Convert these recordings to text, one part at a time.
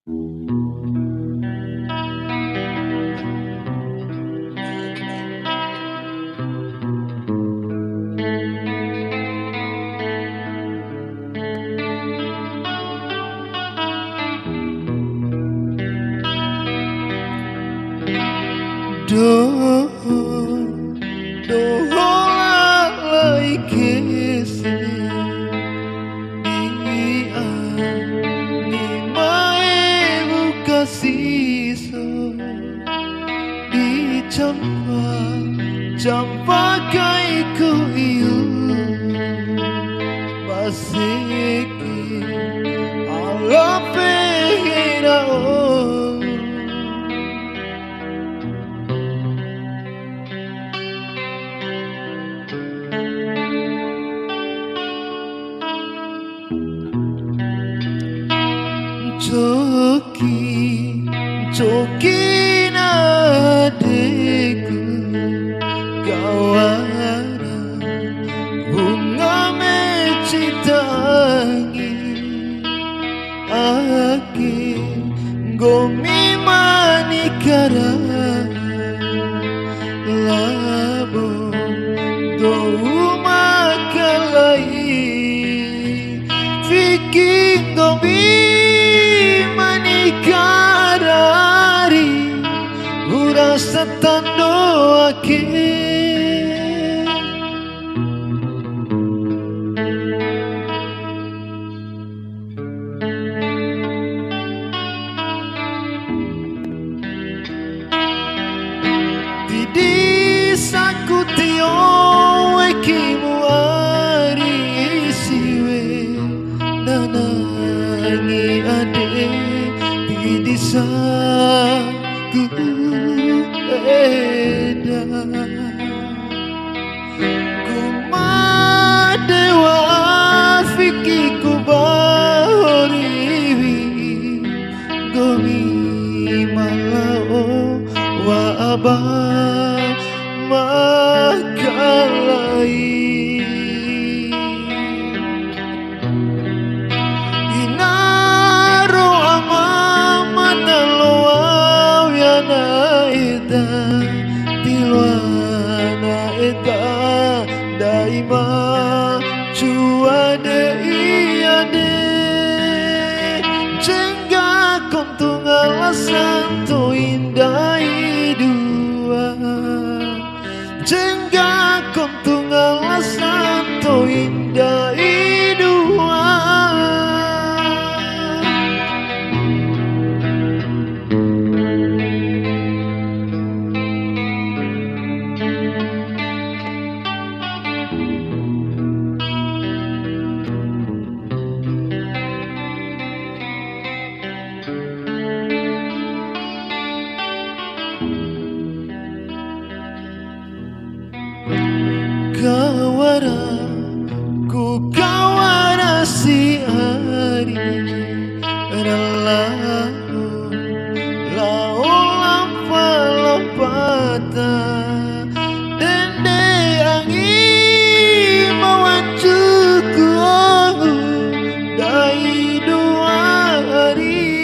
Doh lalai kesini dia ni mai buka siso di campa kai ku iu basiki ala pehina Coki na deku kawana bunga mencitangi aki gomi manikara labo dou makalai fikir gomi manikara rasa tando ake Didi sakutio ekimu ari siwe nanangi ade Didi saku Kumadewa fikiku bahoriwi gomi malao wa abah makalai inaro amama naloa yana ita tilwana eta daima cuade iade jengga kontung alasan to indah dua jengga kontung alasan to indah dua kawara si hari ralau lampa lompata dende angin mawacuku dari dua hari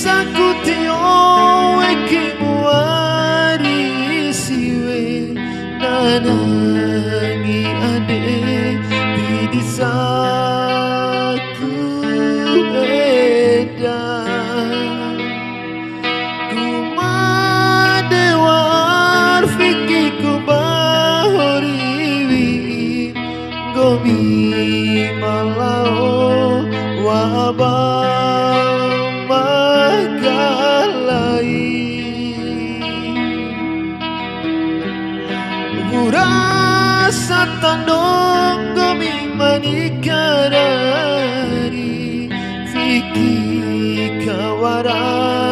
sakutio ekimu ari siwe nanangi ade Didi saku eda kumadewa fikiku bahoriwi gomi malao wabah rasa tandong gomi manikarari fikir kawara